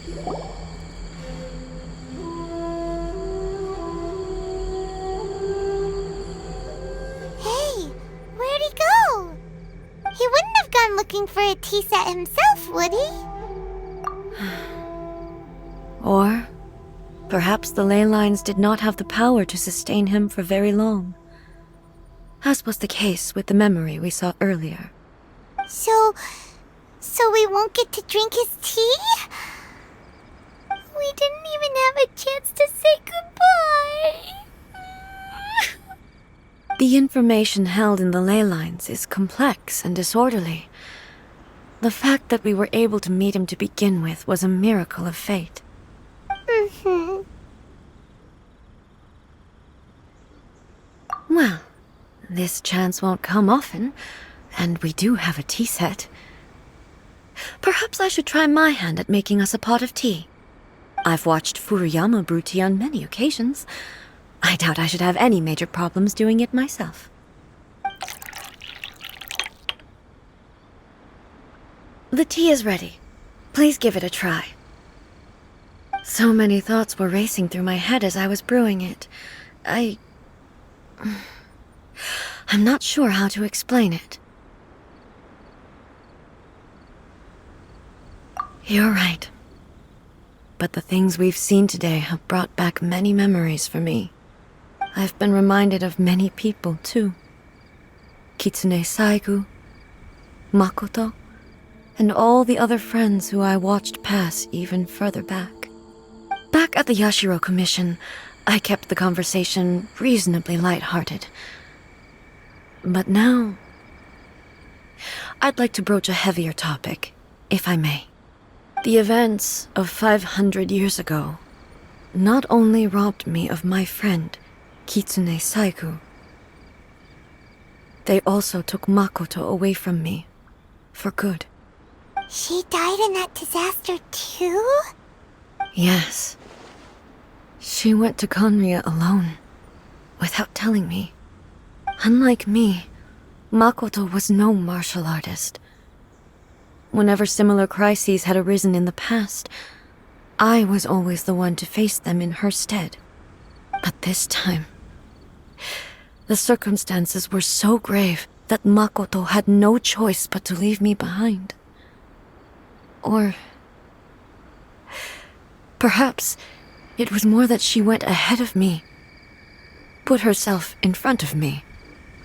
Hey, where'd he go? He wouldn't have gone looking for a tea set himself, would he? Or perhaps the ley lines did not have the power to sustain him for very long, as was the case with the memory we saw earlier. So we won't get to drink his tea? We didn't even have a chance to say goodbye. The information held in the ley lines is complex and disorderly. The fact that we were able to meet him to begin with was a miracle of fate. Well, this chance won't come often, and we do have a tea set. Perhaps I should try my hand at making us a pot of tea. I've watched Furuyama brew tea on many occasions. I doubt I should have any major problems doing it myself. The tea is ready. Please give it a try. So many thoughts were racing through my head as I was brewing it. I'm not sure how to explain it. You're right. But the things we've seen today have brought back many memories for me. I've been reminded of many people, too. Kitsune Saigu, Makoto, and all the other friends who I watched pass even further back. Back at the Yashiro Commission, I kept the conversation reasonably light-hearted. But now, I'd like to broach a heavier topic, if I may. The events of 500 years ago not only robbed me of my friend, Kitsune Saigu, they also took Makoto away from me, for good. She died in that disaster too? Yes. She went to Conria alone, without telling me. Unlike me, Makoto was no martial artist. Whenever similar crises had arisen in the past, I was always the one to face them in her stead. But this time, the circumstances were so grave that Makoto had no choice but to leave me behind. Or perhaps it was more that she went ahead of me, put herself in front of me,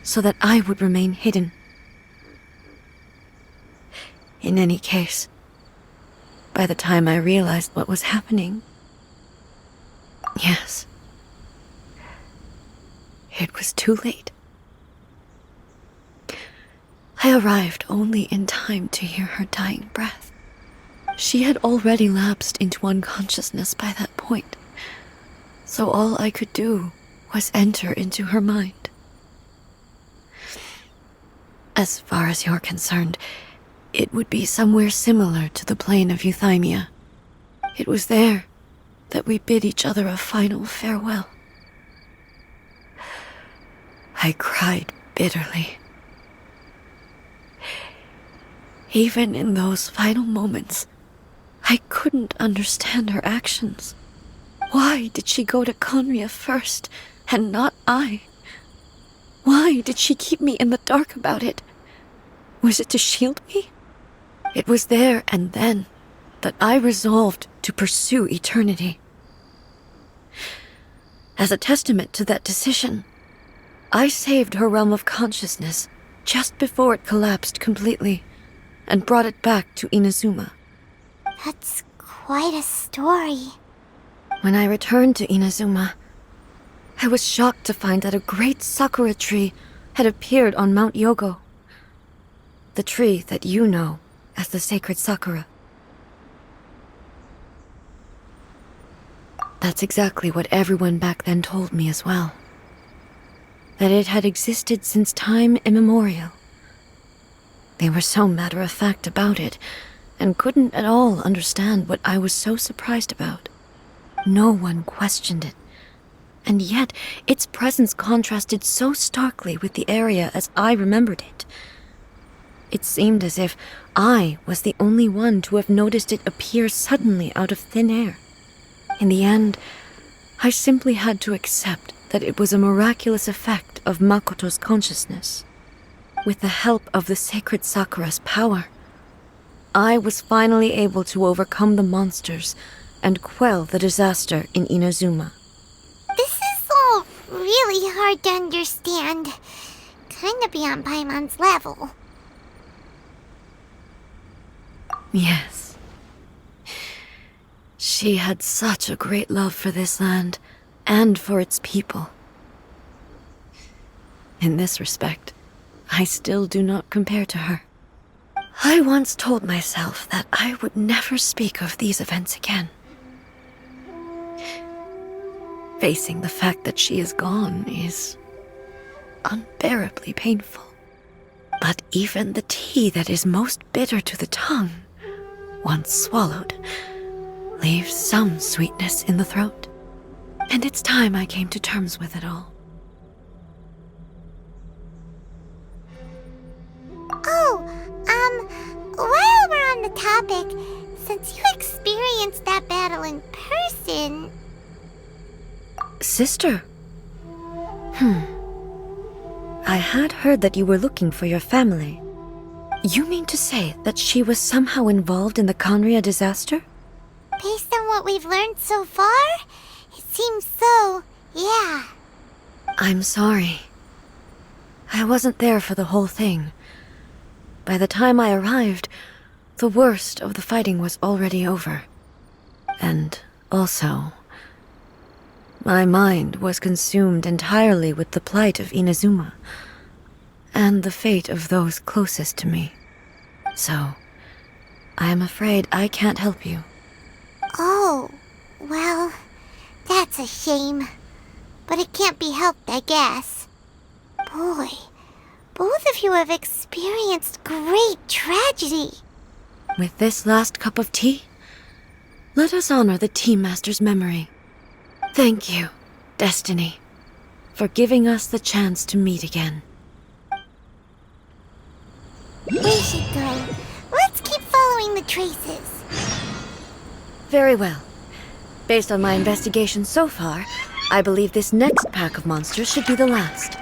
so that I would remain hidden. In any case, by the time I realized what was happening, yes, it was too late. I arrived only in time to hear her dying breath. She had already lapsed into unconsciousness by that point, so all I could do was enter into her mind. As far as you're concerned, it would be somewhere similar to the plane of Euthymia. It was there that we bid each other a final farewell. I cried bitterly. Even in those final moments, I couldn't understand her actions. Why did she go to Conria first, and not I? Why did she keep me in the dark about it? Was it to shield me? It was there and then that I resolved to pursue eternity. As a testament to that decision, I saved her realm of consciousness just before it collapsed completely and brought it back to Inazuma. That's quite a story. When I returned to Inazuma, I was shocked to find that a great sakura tree had appeared on Mount Yogo. The tree that you know as the sacred sakura. That's exactly what everyone back then told me as well. That it had existed since time immemorial. They were so matter-of-fact about it, and couldn't at all understand what I was so surprised about. No one questioned it, and yet its presence contrasted so starkly with the area as I remembered it. It seemed as if I was the only one to have noticed it appear suddenly out of thin air. In the end, I simply had to accept that it was a miraculous effect of Makoto's consciousness. With the help of the sacred Sakura's power, I was finally able to overcome the monsters and quell the disaster in Inazuma. This is all really hard to understand. Kinda beyond Paimon's level. Yes. She had such a great love for this land and for its people. In this respect, I still do not compare to her. I once told myself that I would never speak of these events again. Facing the fact that she is gone is unbearably painful. But even the tea that is most bitter to the tongue, once swallowed, leaves some sweetness in the throat. And it's time I came to terms with it all. Oh, while we're on the topic, since you experienced that battle in person... Sister? I had heard that you were looking for your family. You mean to say that she was somehow involved in the Conria disaster? Based on what we've learned so far, it seems so, yeah. I'm sorry. I wasn't there for the whole thing. By the time I arrived, the worst of the fighting was already over. And also, my mind was consumed entirely with the plight of Inazuma and the fate of those closest to me. So, I am afraid I can't help you. Oh, well, that's a shame. But it can't be helped, I guess. Boy, both of you have experienced great tragedy. With this last cup of tea, let us honor the Tea Master's memory. Thank you, Destiny, for giving us the chance to meet again. We should go. Let's keep following the traces. Very well. Based on my investigation so far, I believe this next pack of monsters should be the last.